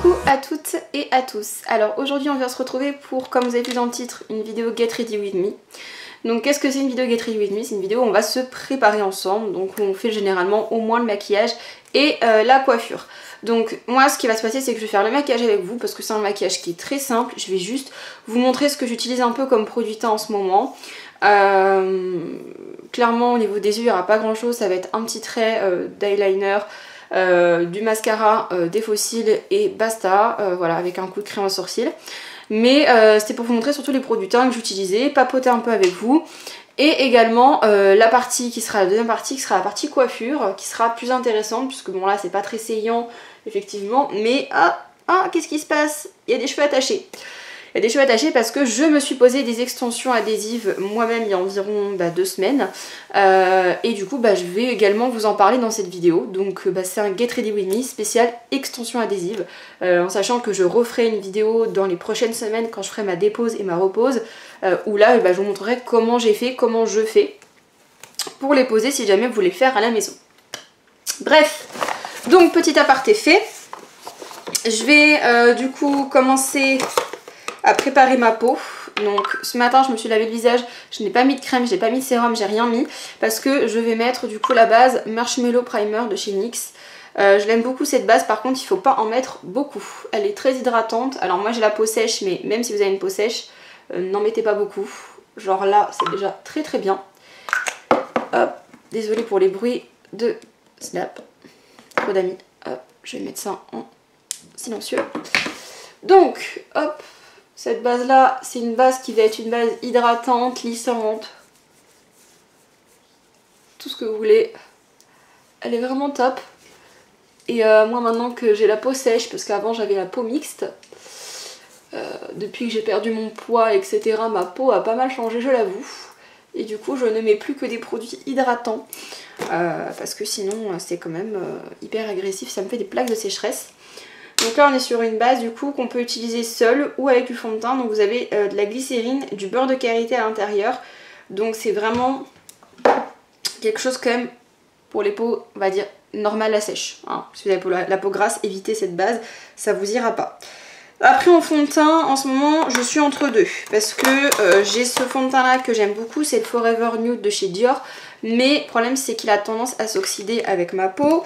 Coucou à toutes et à tous. Alors aujourd'hui on va se retrouver pour, comme vous avez vu dans le titre, une vidéo Get Ready With Me. Donc qu'est-ce que c'est une vidéo Get Ready With Me? C'est une vidéo où on va se préparer ensemble, donc on fait généralement au moins le maquillage et la coiffure. Donc moi ce qui va se passer c'est que je vais faire le maquillage avec vous parce que c'est un maquillage qui est très simple. Je vais juste vous montrer ce que j'utilise un peu comme produit teint en ce moment. Clairement au niveau des yeux il n'y aura pas grand chose, ça va être un petit trait d'eyeliner, du mascara, des faux cils et basta, voilà, avec un coup de crayon à sourcils. Mais c'était pour vous montrer surtout les produits teints que j'utilisais, papoter un peu avec vous. Et également la partie qui sera la deuxième partie, qui sera la partie coiffure, qui sera plus intéressante, puisque bon là c'est pas très saillant effectivement, mais qu'est-ce qui se passe? Il y a des cheveux attachés. Il y a des cheveux attachés parce que je me suis posé des extensions adhésives moi-même il y a environ 2 semaines. Et du coup je vais également vous en parler dans cette vidéo. Donc c'est un Get Ready With Me spécial extension adhésive. En sachant que je referai une vidéo dans les prochaines semaines quand je ferai ma dépose et ma repose. Où là je vous montrerai comment j'ai fait, comment je fais pour les poser si jamais vous voulez faire à la maison. Bref, donc petit aparté fait. Je vais du coup commencer à préparer ma peau. Donc ce matin je me suis lavé le visage, je n'ai pas mis de crème, je n'ai pas mis de sérum, j'ai rien mis parce que je vais mettre du coup la base Marshmallow Primer de chez NYX. Je l'aime beaucoup cette base, par contre il ne faut pas en mettre beaucoup. Elle est très hydratante, alors moi j'ai la peau sèche, mais même si vous avez une peau sèche, n'en mettez pas beaucoup. Genre là c'est déjà très très bien. Hop, désolée pour les bruits de Snap, trop d'amis. Hop, je vais mettre ça en silencieux. Donc hop, cette base là c'est une base qui va être une base hydratante, lissante, tout ce que vous voulez. Elle est vraiment top. Et moi maintenant que j'ai la peau sèche, parce qu'avant j'avais la peau mixte, depuis que j'ai perdu mon poids etc, ma peau a pas mal changé, je l'avoue. Et du coup je ne mets plus que des produits hydratants, parce que sinon c'est quand même hyper agressif, ça me fait des plaques de sécheresse. Donc là on est sur une base du coup qu'on peut utiliser seule ou avec du fond de teint. Donc vous avez de la glycérine, du beurre de karité à l'intérieur. Donc c'est vraiment quelque chose quand même pour les peaux, on va dire, normales à sèche. Hein. Si vous avez la peau grasse, évitez cette base, ça vous ira pas. Après en fond de teint, en ce moment je suis entre deux. Parce que j'ai ce fond de teint là que j'aime beaucoup, c'est le Forever Nude de chez Dior. Mais le problème c'est qu'il a tendance à s'oxyder avec ma peau.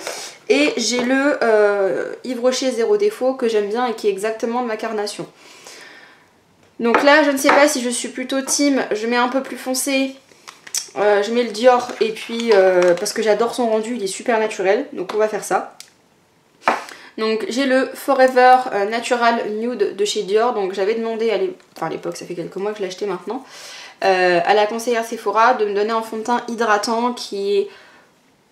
Et j'ai le Yves Rocher Zéro Défaut que j'aime bien et qui est exactement de ma carnation. Donc là je ne sais pas si je suis plutôt team, je mets un peu plus foncé. Je mets le Dior et puis parce que j'adore son rendu, il est super naturel. Donc on va faire ça. Donc j'ai le Forever Natural Nude de chez Dior. Donc j'avais demandé à l'époque, ça fait quelques mois que je l'ai acheté maintenant, à la conseillère Sephora de me donner un fond de teint hydratant qui est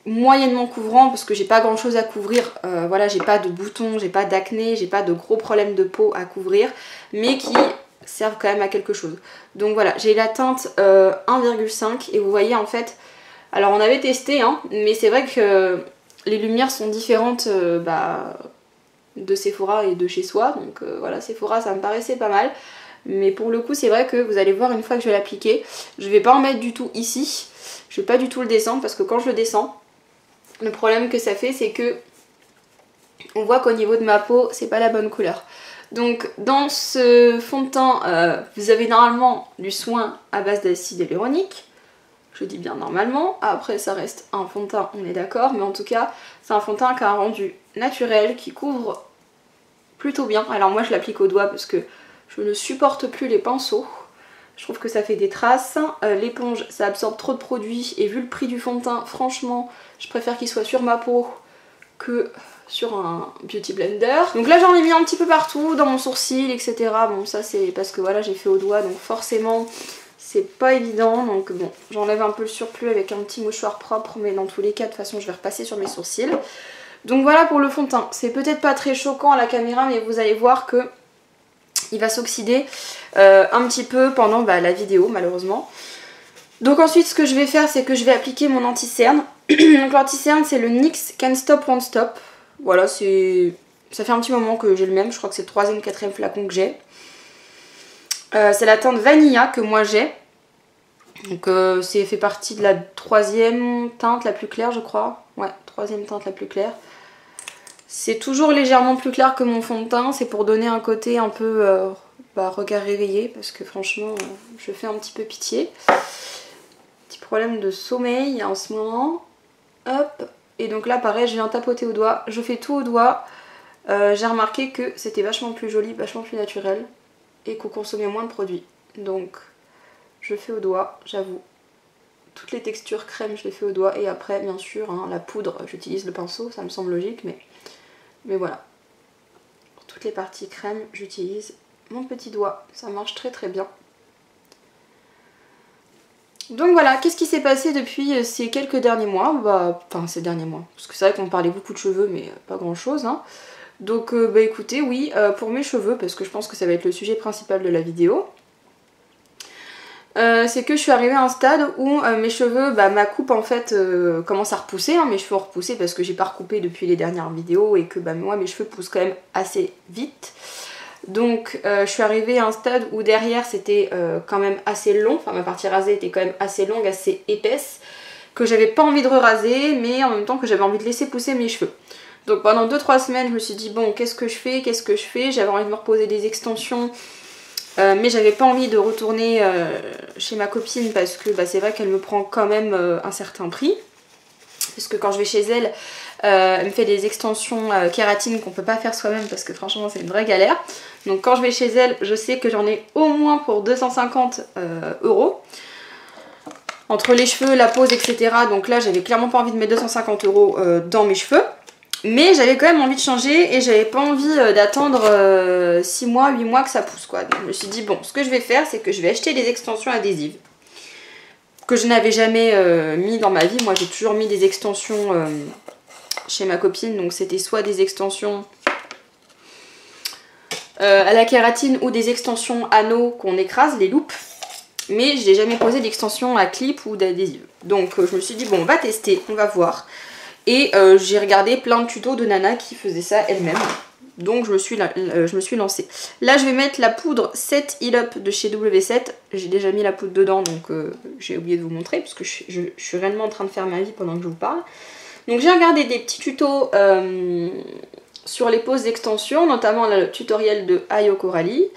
moyennement couvrant parce que j'ai pas grand chose à couvrir. Voilà, j'ai pas de boutons, j'ai pas d'acné, j'ai pas de gros problèmes de peau à couvrir, mais qui servent quand même à quelque chose. Donc voilà, j'ai la teinte 1,5 et vous voyez en fait, alors on avait testé hein, mais c'est vrai que les lumières sont différentes de Sephora et de chez soi. Donc voilà, Sephora ça me paraissait pas mal. Mais pour le coup c'est vrai que vous allez voir une fois que je vais l'appliquer, je vais pas en mettre du tout ici. Je vais pas du tout le descendre parce que quand je le descends, le problème que ça fait c'est que on voit qu'au niveau de ma peau c'est pas la bonne couleur. Donc dans ce fond de teint vous avez normalement du soin à base d'acide hyaluronique. Je dis bien normalement, après ça reste un fond de teint, on est d'accord, mais en tout cas c'est un fond de teint qui a un rendu naturel, qui couvre plutôt bien. Alors moi je l'applique au doigt parce que je ne supporte plus les pinceaux, je trouve que ça fait des traces. L'éponge ça absorbe trop de produits et vu le prix du fond de teint, franchement je préfère qu'il soit sur ma peau que sur un beauty blender. Donc là j'en ai mis un petit peu partout, dans mon sourcil etc. Bon ça c'est parce que voilà j'ai fait au doigt donc forcément c'est pas évident, donc bon, j'enlève un peu le surplus avec un petit mouchoir propre, mais dans tous les cas, de toute façon, je vais repasser sur mes sourcils. Donc voilà pour le fond de teint. C'est peut-être pas très choquant à la caméra, mais vous allez voir que il va s'oxyder un petit peu pendant la vidéo, malheureusement. Donc ensuite, ce que je vais faire, c'est que je vais appliquer mon anti-cerne. Donc l'anti-cerne, c'est le NYX Can't Stop Won't Stop. Voilà, ça fait un petit moment que j'ai le même, je crois que c'est le 3e, 4e flacon que j'ai. C'est la teinte Vanilla que moi j'ai. Donc c'est fait partie de la 3e teinte la plus claire je crois. Ouais, 3e teinte la plus claire. C'est toujours légèrement plus clair que mon fond de teint, c'est pour donner un côté un peu regard réveillé, parce que franchement je fais un petit peu pitié. Petit problème de sommeil en ce moment. Hop, et donc là pareil je viens tapoter au doigt, je fais tout au doigt. J'ai remarqué que c'était vachement plus joli, vachement plus naturel et qu'on consommait moins de produits. Donc je fais au doigt, j'avoue. Toutes les textures crème je les fais au doigt et après bien sûr hein, la poudre j'utilise le pinceau, ça me semble logique mais voilà. Pour toutes les parties crème j'utilise mon petit doigt, ça marche très très bien. Donc voilà, qu'est-ce qui s'est passé depuis ces quelques derniers mois? Enfin ces derniers mois, parce que c'est vrai qu'on parlait beaucoup de cheveux mais pas grand chose hein. Donc écoutez, oui, pour mes cheveux, parce que je pense que ça va être le sujet principal de la vidéo, c'est que je suis arrivée à un stade où mes cheveux, ma coupe en fait commence à repousser, hein, mes cheveux ont repoussé parce que j'ai pas recoupé depuis les dernières vidéos et que moi mes cheveux poussent quand même assez vite. Donc je suis arrivée à un stade où derrière c'était quand même assez long, enfin ma partie rasée était quand même assez longue, assez épaisse, que j'avais pas envie de raser mais en même temps que j'avais envie de laisser pousser mes cheveux. Donc pendant 2-3 semaines je me suis dit bon qu'est-ce que je fais, j'avais envie de me reposer des extensions mais j'avais pas envie de retourner chez ma copine parce que c'est vrai qu'elle me prend quand même un certain prix. Parce que quand je vais chez elle, elle me fait des extensions kératine qu'on peut pas faire soi-même parce que franchement c'est une vraie galère. Donc quand je vais chez elle, je sais que j'en ai au moins pour 250 €. Entre les cheveux, la pose, etc. Donc là j'avais clairement pas envie de mettre 250 € dans mes cheveux. Mais j'avais quand même envie de changer et j'avais pas envie d'attendre 6 mois, 8 mois que ça pousse quoi. Donc je me suis dit bon, ce que je vais faire c'est que je vais acheter des extensions adhésives. Que je n'avais jamais mis dans ma vie. Moi j'ai toujours mis des extensions chez ma copine. Donc c'était soit des extensions à la kératine ou des extensions anneaux qu'on écrase, les loupes. Mais je n'ai jamais posé d'extension à clip ou d'adhésive. Donc je me suis dit bon on va tester, on va voir. Et j'ai regardé plein de tutos de Nana qui faisaient ça elle-même. Donc je me suis lancée. Là je vais mettre la poudre 7 Heal Up de chez W7. J'ai déjà mis la poudre dedans donc j'ai oublié de vous montrer parce que je suis réellement en train de faire ma vie pendant que je vous parle. Donc j'ai regardé des petits tutos sur les poses d'extension, notamment le tutoriel de Ayo Coralie.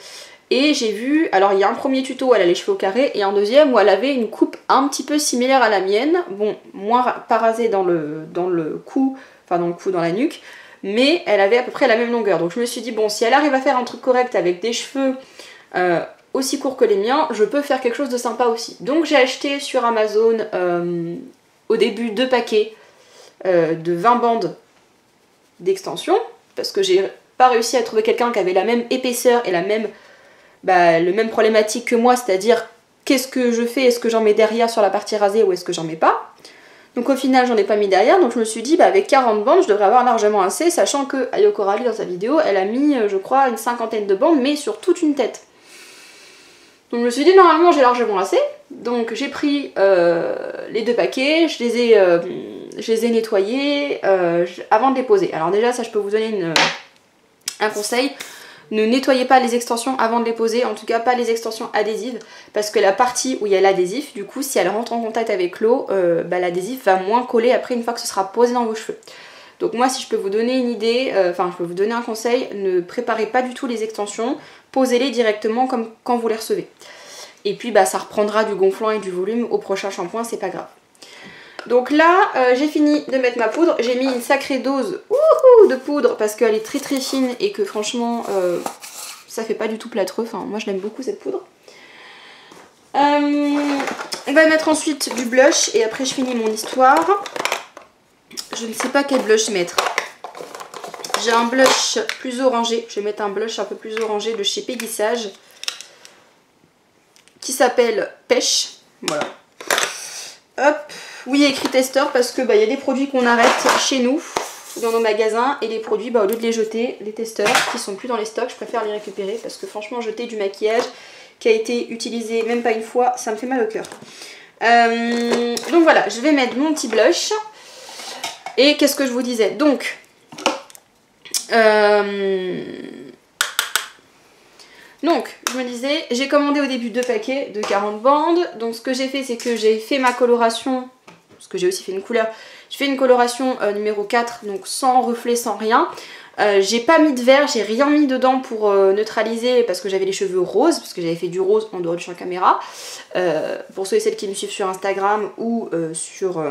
Et j'ai vu, alors il y a un premier tuto où elle a les cheveux au carré et un deuxième où elle avait une coupe un petit peu similaire à la mienne. Bon, moins pas rasée dans le cou, enfin dans la nuque, mais elle avait à peu près la même longueur. Donc je me suis dit, bon, si elle arrive à faire un truc correct avec des cheveux aussi courts que les miens, je peux faire quelque chose de sympa aussi. Donc j'ai acheté sur Amazon au début 2 paquets de 20 bandes d'extension, parce que j'ai pas réussi à trouver quelqu'un qui avait la même épaisseur et la même... le même problématique que moi, c'est-à-dire qu'est-ce que je fais, est-ce que j'en mets derrière sur la partie rasée ou est-ce que j'en mets pas. Donc au final j'en ai pas mis derrière, donc je me suis dit avec 40 bandes je devrais avoir largement assez, sachant que Ayo Coralie dans sa vidéo elle a mis je crois une 50aine de bandes mais sur toute une tête. Donc je me suis dit normalement j'ai largement assez, donc j'ai pris les 2 paquets, je les ai nettoyés avant de les poser. Alors déjà ça je peux vous donner un conseil. Ne nettoyez pas les extensions avant de les poser, en tout cas pas les extensions adhésives, parce que la partie où il y a l'adhésif, du coup si elle rentre en contact avec l'eau, l'adhésif va moins coller après une fois que ce sera posé dans vos cheveux. Donc moi si je peux vous donner une idée, je peux vous donner un conseil, ne préparez pas du tout les extensions, posez-les directement comme quand vous les recevez. Et puis ça reprendra du gonflant et du volume au prochain shampoing, c'est pas grave. Donc là, j'ai fini de mettre ma poudre. J'ai mis une sacrée dose de poudre parce qu'elle est très très fine et que franchement, ça fait pas du tout plâtreux. Enfin, moi je l'aime beaucoup cette poudre. On va mettre ensuite du blush et après je finis mon histoire. Je ne sais pas quel blush mettre. J'ai un blush plus orangé. Je vais mettre un blush un peu plus orangé de chez Peggy Sage qui s'appelle Pêche. Voilà. Hop. Oui, il y a écrit testeur parce que y a des produits qu'on arrête chez nous, dans nos magasins, et les produits, au lieu de les jeter, les testeurs qui sont plus dans les stocks, je préfère les récupérer parce que franchement, jeter du maquillage qui a été utilisé même pas une fois, ça me fait mal au cœur. Donc voilà, je vais mettre mon petit blush. Et qu'est-ce que je vous disais? Donc, je me disais, j'ai commandé au début 2 paquets de 40 bandes. Donc ce que j'ai fait, c'est que j'ai fait ma coloration, parce que j'ai aussi fait une couleur. J'ai fait une coloration numéro 4, donc sans reflet, sans rien. J'ai pas mis de vert, j'ai rien mis dedans pour neutraliser parce que j'avais les cheveux roses, parce que j'avais fait du rose en dehors du champ caméra. Pour ceux et celles qui me suivent sur Instagram ou sur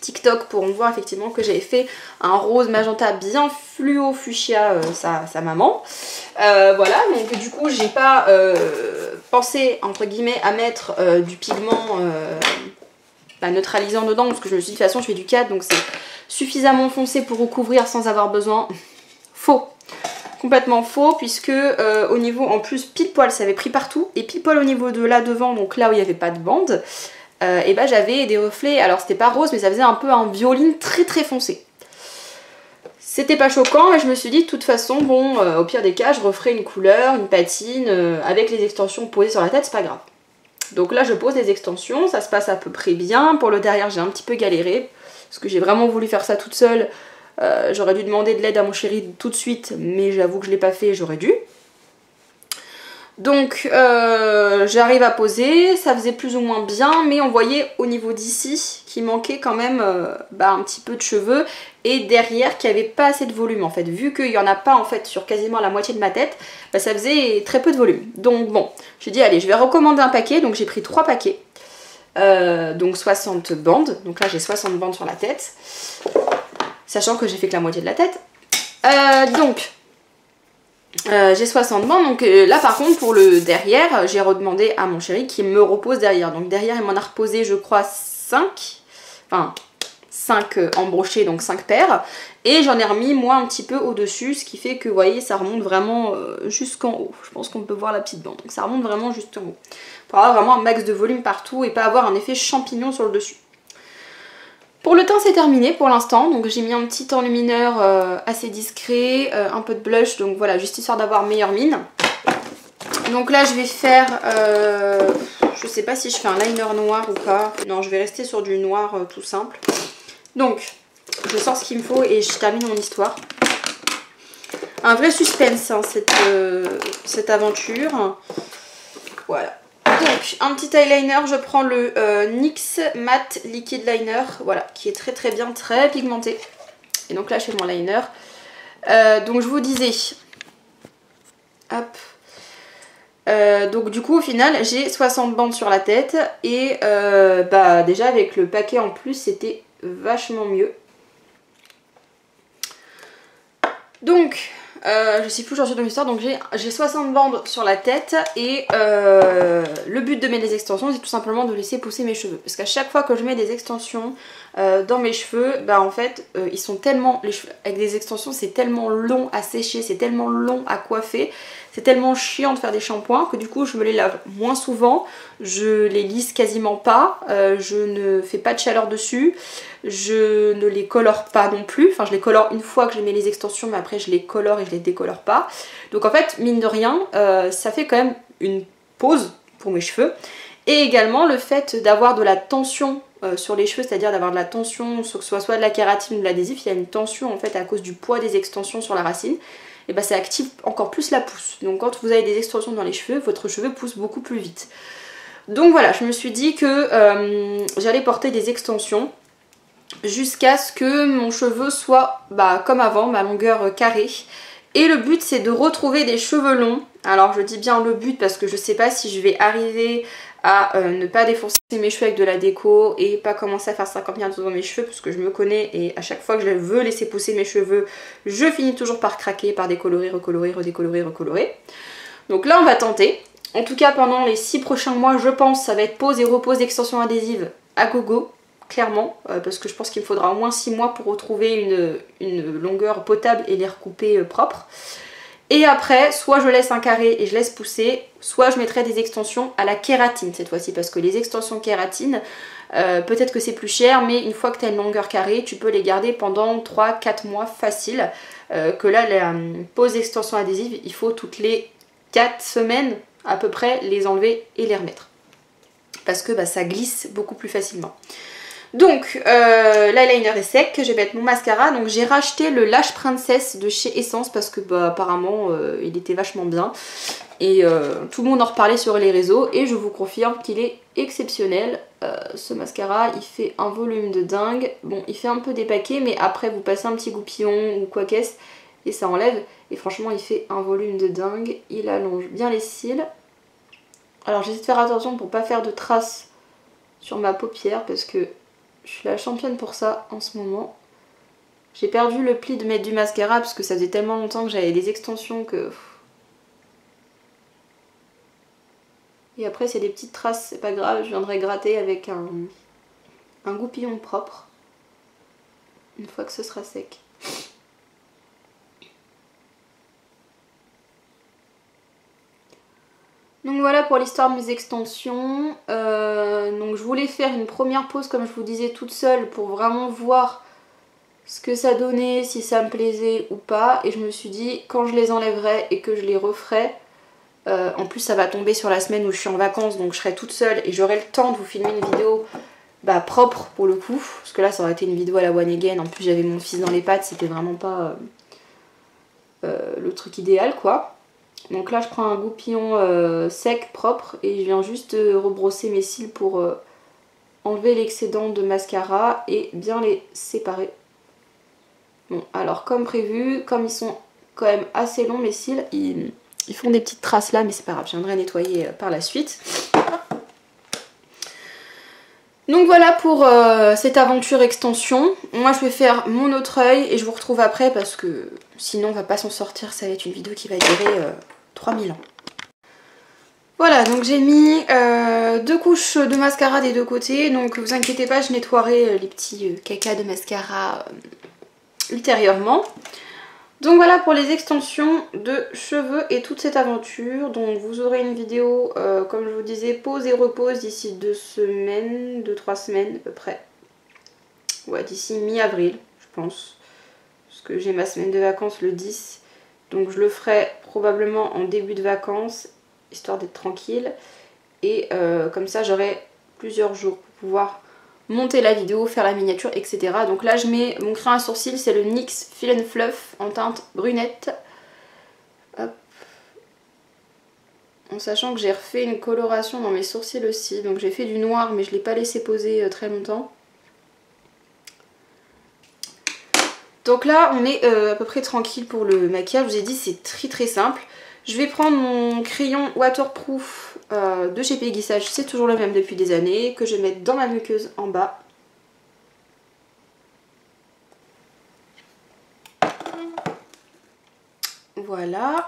TikTok pourront voir effectivement que j'avais fait un rose magenta bien fluo fuchsia sa maman. Voilà, donc du coup j'ai pas pensé entre guillemets à mettre du pigment neutralisant dedans parce que je me suis dit de toute façon je fais du 4 donc c'est suffisamment foncé pour recouvrir sans avoir besoin. Faux, complètement faux, puisque au niveau en plus pile poil ça avait pris partout et pile poil au niveau de là devant, donc là où il n'y avait pas de bande, et bah j'avais des reflets, alors c'était pas rose mais ça faisait un peu un violine très très foncé. C'était pas choquant et je me suis dit de toute façon bon au pire des cas je referai une couleur, une patine avec les extensions posées sur la tête, c'est pas grave. Donc là je pose les extensions, ça se passe à peu près bien. Pour le derrière j'ai un petit peu galéré parce que j'ai vraiment voulu faire ça toute seule. J'aurais dû demander de l'aide à mon chéri tout de suite, mais j'avoue que je l'ai pas fait, j'aurais dû. Donc j'arrive à poser, ça faisait plus ou moins bien, mais on voyait au niveau d'ici qu'il manquait quand même un petit peu de cheveux et derrière qu'il n'y avait pas assez de volume en fait. Vu qu'il n'y en a pas en fait sur quasiment la moitié de ma tête, ça faisait très peu de volume. Donc bon, j'ai dit allez je vais recommander un paquet, donc j'ai pris 3 paquets. Donc 60 bandes, donc là j'ai 60 bandes sur la tête, sachant que j'ai fait que la moitié de la tête. J'ai 60 bandes, donc là par contre pour le derrière, j'ai redemandé à mon chéri qui me repose derrière. Donc derrière il m'en a reposé je crois 5, enfin 5 embrochés, donc 5 paires. Et j'en ai remis moi un petit peu au dessus, ce qui fait que vous voyez ça remonte vraiment jusqu'en haut. Je pense qu'on peut voir la petite bande, donc ça remonte vraiment jusqu'en haut. Pour avoir vraiment un max de volume partout et pas avoir un effet champignon sur le dessus. Pour le teint c'est terminé pour l'instant, donc j'ai mis un petit enlumineur assez discret, un peu de blush, donc voilà, juste histoire d'avoir meilleure mine. Donc là je vais faire, je sais pas si je fais un liner noir ou pas, non je vais rester sur du noir tout simple. Donc je sors ce qu'il me faut et je termine mon histoire. Un vrai suspense hein, cette aventure, voilà. Donc un petit eyeliner, je prends le NYX Matte Liquid Liner, voilà, qui est très très bien, très pigmenté. Et donc là je fais mon liner. Donc je vous disais, hop, donc du coup au final j'ai 60 bandes sur la tête et déjà avec le paquet en plus c'était vachement mieux. Donc je sais plus où j'en suis dans l'histoire, donc j'ai 60 bandes sur la tête et le but de mettre des extensions c'est tout simplement de laisser pousser mes cheveux. Parce qu'à chaque fois que je mets des extensions dans mes cheveux, en fait ils sont tellement, les cheveux avec des extensions c'est tellement long à sécher, c'est tellement long à coiffer, c'est tellement chiant de faire des shampoings que du coup je me les lave moins souvent, je les lisse quasiment pas, je ne fais pas de chaleur dessus, je ne les colore pas non plus, enfin je les colore une fois que je mets les extensions mais après je les colore et je les décolore pas. Donc en fait mine de rien ça fait quand même une pause pour mes cheveux. Et également le fait d'avoir de la tension sur les cheveux, c'est-à-dire d'avoir de la tension, que ce soit de la kératine ou de l'adhésif, il y a une tension en fait à cause du poids des extensions sur la racine. Et ça active encore plus la pousse. Donc quand vous avez des extensions dans les cheveux, votre cheveu pousse beaucoup plus vite. Donc voilà, je me suis dit que j'allais porter des extensions jusqu'à ce que mon cheveu soit comme avant, ma longueur carrée. Et le but c'est de retrouver des cheveux longs. Alors je dis bien le but parce que je sais pas si je vais arriver à ne pas défoncer mes cheveux avec de la déco et pas commencer à faire 50 000 dans mes cheveux parce que je me connais et à chaque fois que je veux laisser pousser mes cheveux, je finis toujours par craquer, par décolorer, recolorer, redécolorer, recolorer. Donc là on va tenter. En tout cas pendant les 6 prochains mois je pense ça va être pose et repose d'extensions adhésives à gogo. Clairement, parce que je pense qu'il me faudra au moins 6 mois pour retrouver une longueur potable et les recouper propres. Et après, soit je laisse un carré et je laisse pousser, soit je mettrai des extensions à la kératine cette fois-ci, parce que les extensions kératine, peut-être que c'est plus cher, mais une fois que tu as une longueur carrée, tu peux les garder pendant 3-4 mois facile. Que là, la pose d'extension adhésive, il faut toutes les 4 semaines à peu près les enlever et les remettre. Parce que ça glisse beaucoup plus facilement. Donc l'eyeliner est sec, je vais mettre mon mascara. Donc j'ai racheté le Lash Princess de chez Essence parce que bah, apparemment il était vachement bien. Et tout le monde en reparlait sur les réseaux et je vous confirme qu'il est exceptionnel. Ce mascara, il fait un volume de dingue. Bon, il fait un peu dépaqué, mais après vous passez un petit goupillon ou quoi qu'est-ce et ça enlève. Et franchement, il fait un volume de dingue. Il allonge bien les cils. Alors j'essaie de faire attention pour pas faire de traces sur ma paupière parce que je suis la championne pour ça en ce moment. J'ai perdu le pli de mettre du mascara parce que ça faisait tellement longtemps que j'avais des extensions que... Et après c'est des petites traces, c'est pas grave, je viendrai gratter avec un goupillon propre une fois que ce sera sec. Donc voilà pour l'histoire de mes extensions. Donc je voulais faire une première pause comme je vous disais toute seule pour vraiment voir ce que ça donnait, si ça me plaisait ou pas. Et je me suis dit quand je les enlèverai et que je les referai, en plus ça va tomber sur la semaine où je suis en vacances donc je serai toute seule et j'aurai le temps de vous filmer une vidéo propre pour le coup. Parce que là ça aurait été une vidéo à la one again, en plus j'avais mon fils dans les pattes, c'était vraiment pas le truc idéal quoi. Donc là je prends un goupillon sec, propre et je viens juste rebrosser mes cils pour enlever l'excédent de mascara et bien les séparer. Bon alors comme prévu, comme ils sont quand même assez longs mes cils, ils font des petites traces là mais c'est pas grave, je viendrai nettoyer par la suite. Donc voilà pour cette aventure extension. Moi je vais faire mon autre œil et je vous retrouve après parce que sinon on va pas s'en sortir, ça va être une vidéo qui va durer 3000 ans. Voilà, donc j'ai mis 2 couches de mascara des deux côtés, donc vous inquiétez pas, je nettoierai les petits caca de mascara ultérieurement. Donc voilà pour les extensions de cheveux et toute cette aventure. Donc vous aurez une vidéo, comme je vous disais, pause et repose d'ici 2 semaines, 2-3 semaines à peu près. Ouais, d'ici mi-avril, je pense. Parce que j'ai ma semaine de vacances le 10. Donc je le ferai probablement en début de vacances, histoire d'être tranquille. Et comme ça j'aurai plusieurs jours pour pouvoir monter la vidéo, faire la miniature, etc. Donc là je mets mon crayon à sourcils, c'est le NYX Fill and Fluff en teinte brunette. Hop. En sachant que j'ai refait une coloration dans mes sourcils aussi. Donc j'ai fait du noir mais je ne l'ai pas laissé poser très longtemps. Donc là on est à peu près tranquille pour le maquillage. Je vous ai dit c'est très simple. Je vais prendre mon crayon waterproof de chez Peggy Sage, c'est toujours le même depuis des années, que je vais mettre dans ma muqueuse en bas. Voilà.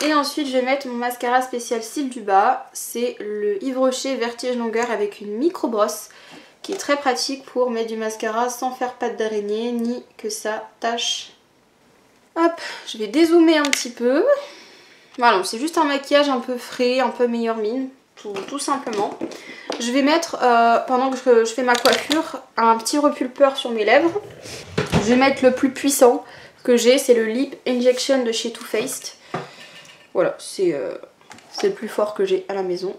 Et ensuite je vais mettre mon mascara spécial cils du bas. C'est le Yves Rocher Vertige Longueur avec une micro brosse qui est très pratique pour mettre du mascara sans faire pâte d'araignée ni que ça tâche. Hop, je vais dézoomer un petit peu. Voilà, c'est juste un maquillage un peu frais, un peu meilleure mine, tout simplement. Je vais mettre, pendant que je fais ma coiffure, un petit repulpeur sur mes lèvres. Je vais mettre le plus puissant que j'ai, c'est le Lip Injection de chez Too Faced. Voilà, c'est le plus fort que j'ai à la maison.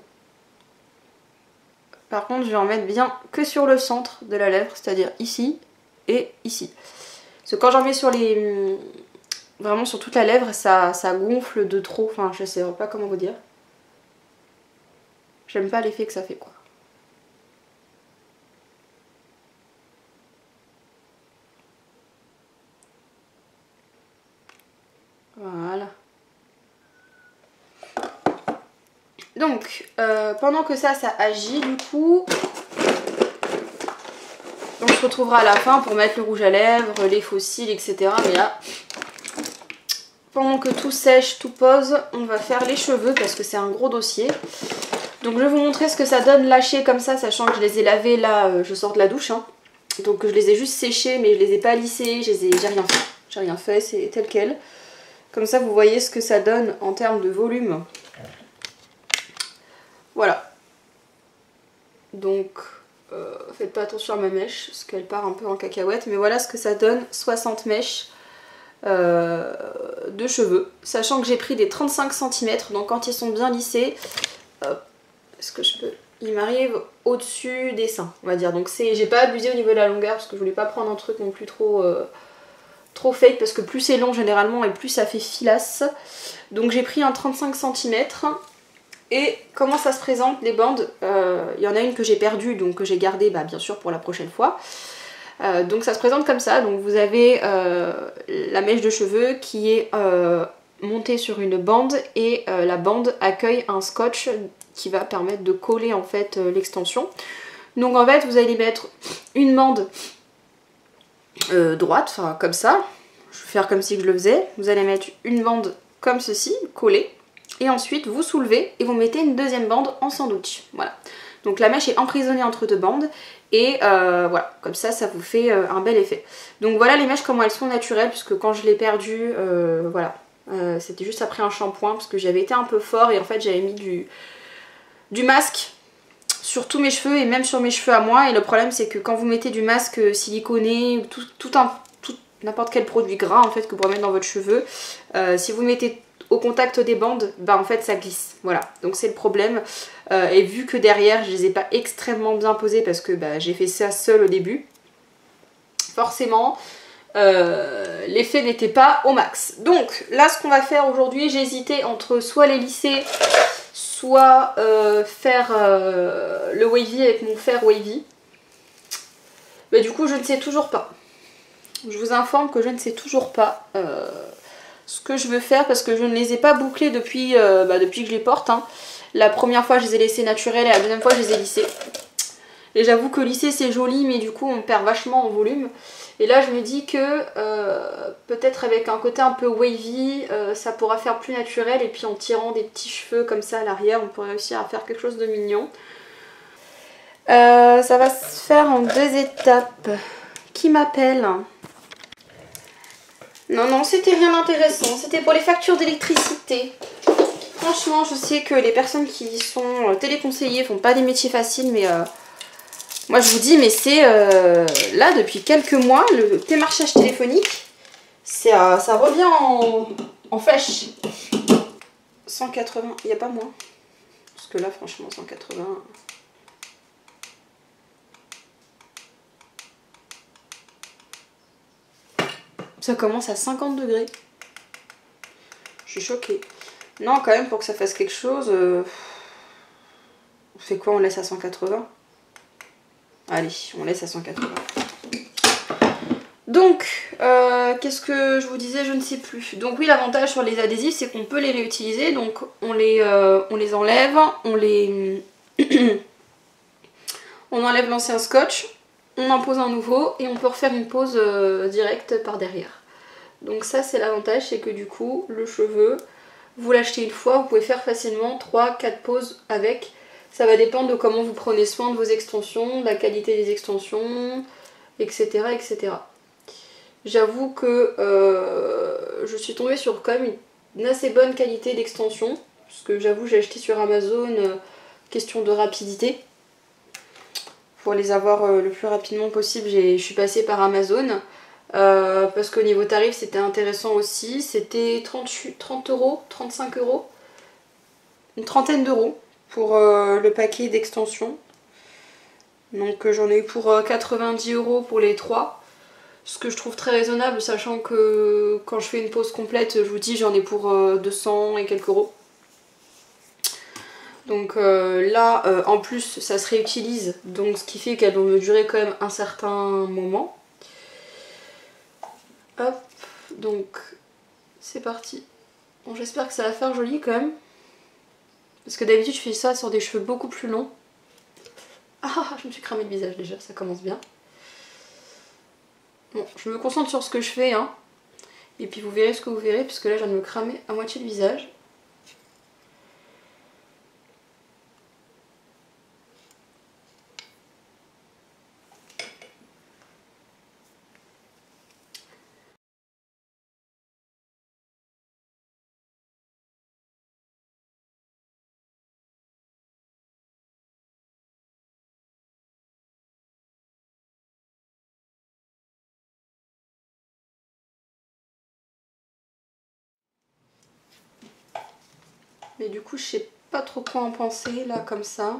Par contre, je vais en mettre bien que sur le centre de la lèvre, c'est-à-dire ici et ici. Parce que quand j'en mets sur les... Vraiment sur toute la lèvre, ça gonfle de trop. Enfin, je sais pas comment vous dire. J'aime pas l'effet que ça fait, quoi. Voilà. Donc, pendant que ça agit, du coup... On se retrouvera à la fin pour mettre le rouge à lèvres, les faux cils, etc. Mais là... Pendant que tout sèche, tout pose, on va faire les cheveux parce que c'est un gros dossier. Donc je vais vous montrer ce que ça donne lâché comme ça, sachant que je les ai lavés là, je sors de la douche. Hein. Donc je les ai juste séchés mais je les ai pas lissés, j'ai rien fait. J'ai rien fait, c'est tel quel. Comme ça vous voyez ce que ça donne en termes de volume. Voilà. Donc faites pas attention à ma mèche parce qu'elle part un peu en cacahuète. Mais voilà ce que ça donne, 60 mèches. De cheveux, sachant que j'ai pris des 35 cm, donc quand ils sont bien lissés, est-ce que je peux il m'arrive au-dessus des seins, on va dire. Donc j'ai pas abusé au niveau de la longueur parce que je voulais pas prendre un truc non plus trop fake, parce que plus c'est long généralement et plus ça fait filasse. Donc j'ai pris un 35 cm. Et comment ça se présente les bandes, il y en a une que j'ai perdue, donc que j'ai gardée bien sûr pour la prochaine fois. Donc ça se présente comme ça, donc vous avez la mèche de cheveux qui est montée sur une bande et la bande accueille un scotch qui va permettre de coller en fait l'extension. Donc en fait vous allez mettre une bande droite, enfin comme ça, je vais faire comme si je le faisais, vous allez mettre une bande comme ceci, collée, et ensuite vous soulevez et vous mettez une deuxième bande en sandwich, voilà. Donc la mèche est emprisonnée entre deux bandes et voilà, comme ça, ça vous fait un bel effet. Donc voilà les mèches comment elles sont naturelles, puisque quand je l'ai perdue, voilà, c'était juste après un shampoing parce que j'avais été un peu fort et en fait j'avais mis du masque sur tous mes cheveux et même sur mes cheveux à moi. Et le problème c'est que quand vous mettez du masque siliconé, n'importe quel produit gras en fait que vous pouvez mettre dans votre cheveu, si vous mettez au contact des bandes, en fait ça glisse, voilà, donc c'est le problème. Et vu que derrière je les ai pas extrêmement bien posées parce que j'ai fait ça seule au début, forcément l'effet n'était pas au max. Donc là ce qu'on va faire aujourd'hui, j'ai hésité entre soit les lisser, soit faire le wavy avec mon fer wavy. Mais du coup je ne sais toujours pas. Je vous informe que je ne sais toujours pas ce que je veux faire parce que je ne les ai pas bouclés depuis que je les porte. Hein. La première fois je les ai laissés naturels et la deuxième fois je les ai lissés. Et j'avoue que lisser c'est joli mais du coup on perd vachement en volume. Et là je me dis que peut-être avec un côté un peu wavy ça pourra faire plus naturel, et puis en tirant des petits cheveux comme ça à l'arrière on pourrait réussir à faire quelque chose de mignon. Ça va se faire en 2 étapes. Qui m'appelle ? Non, c'était rien d'intéressant, c'était pour les factures d'électricité. Franchement, je sais que les personnes qui sont téléconseillers font pas des métiers faciles, mais moi je vous dis, mais c'est là depuis quelques mois, le démarchage téléphonique, ça revient en flèche. 180, il n'y a pas moins. Parce que là, franchement, 180... Ça commence à 50 degrés. Je suis choquée. Non, quand même, pour que ça fasse quelque chose... On fait quoi? On laisse à 180? Allez, on laisse à 180. Donc, qu'est-ce que je vous disais? Je ne sais plus. Donc oui, l'avantage sur les adhésifs, c'est qu'on peut les réutiliser. Donc on les enlève, on enlève l'ancien scotch, on en pose un nouveau et on peut refaire une pose directe par derrière. Donc ça c'est l'avantage, c'est que du coup le cheveu, vous l'achetez une fois, vous pouvez faire facilement 3-4 poses avec. Ça va dépendre de comment vous prenez soin de vos extensions, de la qualité des extensions, etc. etc. J'avoue que je suis tombée sur quand même une assez bonne qualité d'extension, parce que j'avoue j'ai acheté sur Amazon, question de rapidité. Pour les avoir le plus rapidement possible, je suis passée par Amazon. Parce qu'au niveau tarif c'était intéressant aussi, c'était 30 €, 35 €, une trentaine d'euros pour le paquet d'extensions. Donc j'en ai eu pour 90 € pour les 3, ce que je trouve très raisonnable, sachant que quand je fais une pause complète, je vous dis j'en ai pour 200 et quelques euros. Donc là en plus ça se réutilise, donc ce qui fait qu'elles vont me durer quand même un certain moment. Hop, donc c'est parti. Bon, j'espère que ça va faire joli quand même. Parce que d'habitude je fais ça sur des cheveux beaucoup plus longs. Ah, je me suis cramé le visage déjà, ça commence bien. Bon, je me concentre sur ce que je fais, hein. Et puis vous verrez ce que vous verrez, puisque là je viens de me cramer à moitié le visage. Mais du coup je sais pas trop quoi en penser là comme ça.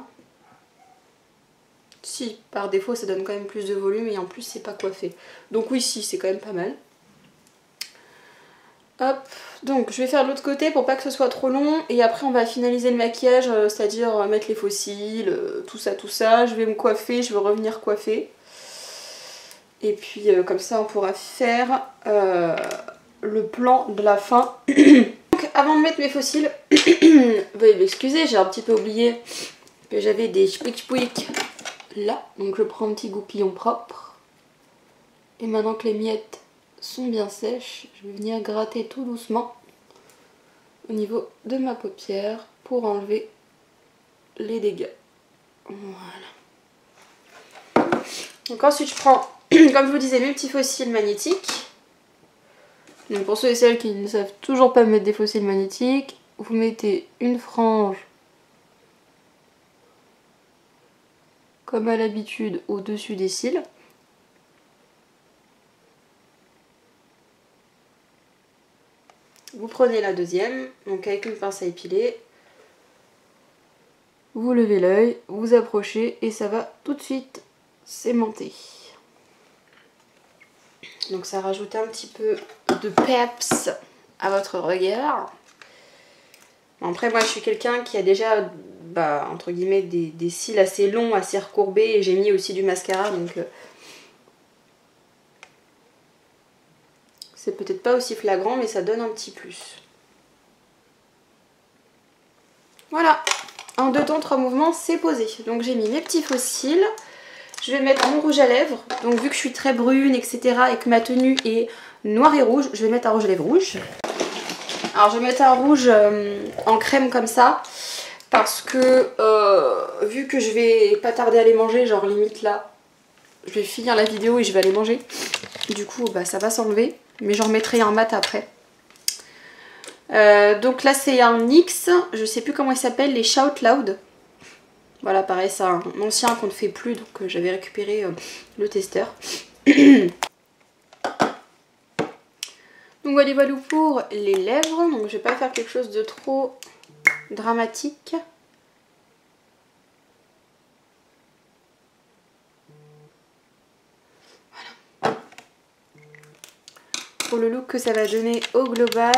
Si, par défaut ça donne quand même plus de volume et en plus c'est pas coiffé. Donc oui, si, c'est quand même pas mal. Hop, donc je vais faire de l'autre côté pour pas que ce soit trop long et après on va finaliser le maquillage, c'est-à-dire mettre les faux cils, tout ça. Je vais me coiffer, je vais revenir coiffer. Et puis comme ça on pourra faire le plan de la fin. Donc avant de mettre mes faux cils, veuillez m'excuser, j'ai un petit peu oublié que j'avais des chouic là. Donc je prends un petit goupillon propre. Et maintenant que les miettes sont bien sèches, je vais venir gratter tout doucement au niveau de ma paupière pour enlever les dégâts. Voilà. Donc ensuite je prends, comme je vous disais, mes petits faux cils magnétiques. Donc pour ceux et celles qui ne savent toujours pas mettre des faux cils magnétiques, vous mettez une frange comme à l'habitude au-dessus des cils. Vous prenez la deuxième, donc avec une pince à épiler, vous levez l'œil, vous approchez et ça va tout de suite s'aimanter. Donc ça rajoute un petit peu de peps à votre regard. Après moi je suis quelqu'un qui a déjà, entre guillemets, des cils assez longs, assez recourbés et j'ai mis aussi du mascara donc... c'est peut-être pas aussi flagrant, mais ça donne un petit plus. Voilà, en 2 temps, 3 mouvements, c'est posé. Donc j'ai mis mes petits faux cils. Je vais mettre mon rouge à lèvres. Donc vu que je suis très brune, etc. et que ma tenue est noire et rouge, je vais mettre un rouge à lèvres rouge. Alors je vais mettre un rouge en crème comme ça. Parce que vu que je vais pas tarder à aller manger, genre limite là, je vais finir la vidéo et je vais aller manger. Du coup, ça va s'enlever. Mais j'en remettrai un mat après. Donc là c'est un NYX, je sais plus comment il s'appelle, les Shout Loud. Voilà, pareil, c'est un ancien qu'on ne fait plus, donc j'avais récupéré le testeur. Donc voilà pour les lèvres, donc je vais pas faire quelque chose de trop dramatique. Pour le look que ça va donner au global,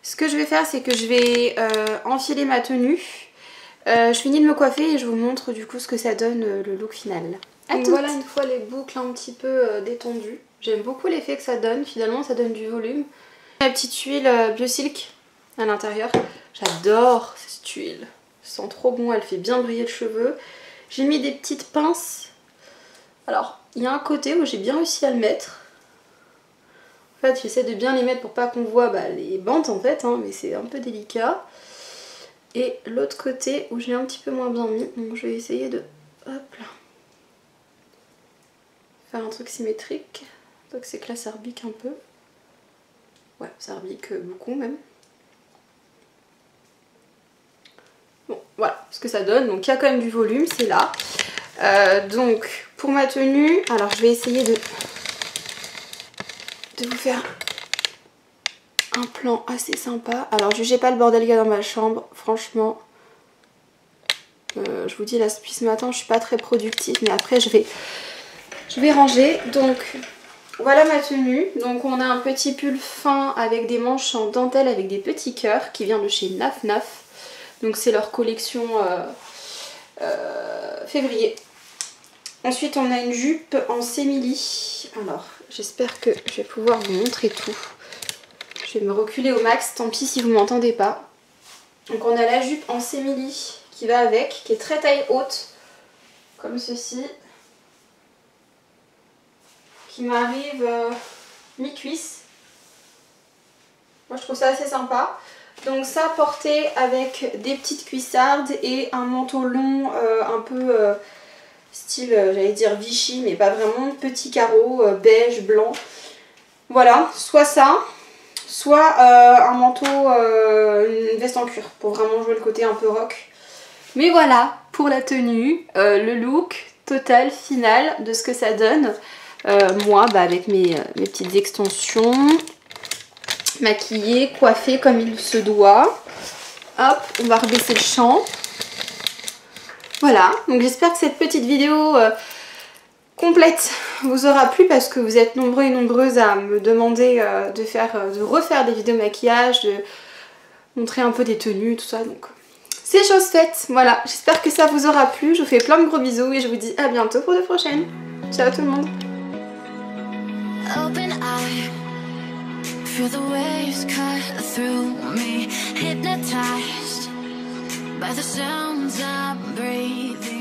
ce que je vais faire c'est que je vais enfiler ma tenue. Je finis de me coiffer et je vous montre du coup ce que ça donne le look final. Donc voilà, une fois les boucles un petit peu détendues, j'aime beaucoup l'effet que ça donne, finalement ça donne du volume. La petite huile Biosilk à l'intérieur, j'adore cette huile, ça sent trop bon, elle fait bien briller le cheveu. J'ai mis des petites pinces, alors il y a un côté où j'ai bien réussi à le mettre. En fait j'essaie de bien les mettre pour pas qu'on voit les bandes en fait, mais c'est un peu délicat. Et l'autre côté où j'ai un petit peu moins bien mis, donc je vais essayer de hop là, faire un truc symétrique. Donc c'est que là ça rebique un peu. Ouais, ça rebique beaucoup même. Bon voilà ce que ça donne, donc il y a quand même du volume, c'est là. Donc pour ma tenue, alors je vais essayer de vous faire un plan assez sympa. Alors jugez pas le bordel qu'il y a dans ma chambre, franchement. Je vous dis là depuis ce matin je suis pas très productive, mais après je vais ranger. Donc voilà ma tenue. Donc on a un petit pull fin avec des manches en dentelle avec des petits cœurs qui vient de chez Naf Naf. Donc c'est leur collection février. Ensuite on a une jupe en sémili. Alors j'espère que je vais pouvoir vous montrer tout. Je vais me reculer au max, tant pis si vous m'entendez pas. Donc on a la jupe en sémili qui va avec, qui est très taille haute, comme ceci, qui m'arrive mi-cuisse. Moi je trouve ça assez sympa. Donc ça porté avec des petites cuissardes et un manteau long un peu style, j'allais dire Vichy, mais pas vraiment, petit carreau beige, blanc. Voilà, soit ça, soit un manteau, une veste en cuir pour vraiment jouer le côté un peu rock. Mais voilà pour la tenue, le look total final de ce que ça donne. Moi avec mes petites extensions, maquillée, coiffée comme il se doit. Hop, on va rebaisser le champ. Voilà, donc j'espère que cette petite vidéo complète vous aura plu parce que vous êtes nombreux et nombreuses à me demander de refaire des vidéos maquillage, de montrer un peu des tenues, tout ça, donc c'est chose faite. Voilà, j'espère que ça vous aura plu, je vous fais plein de gros bisous et je vous dis à bientôt pour de prochaines. Ciao tout le monde. Open eye, feel the waves cut through me, hypnotized by the sounds I'm breathing.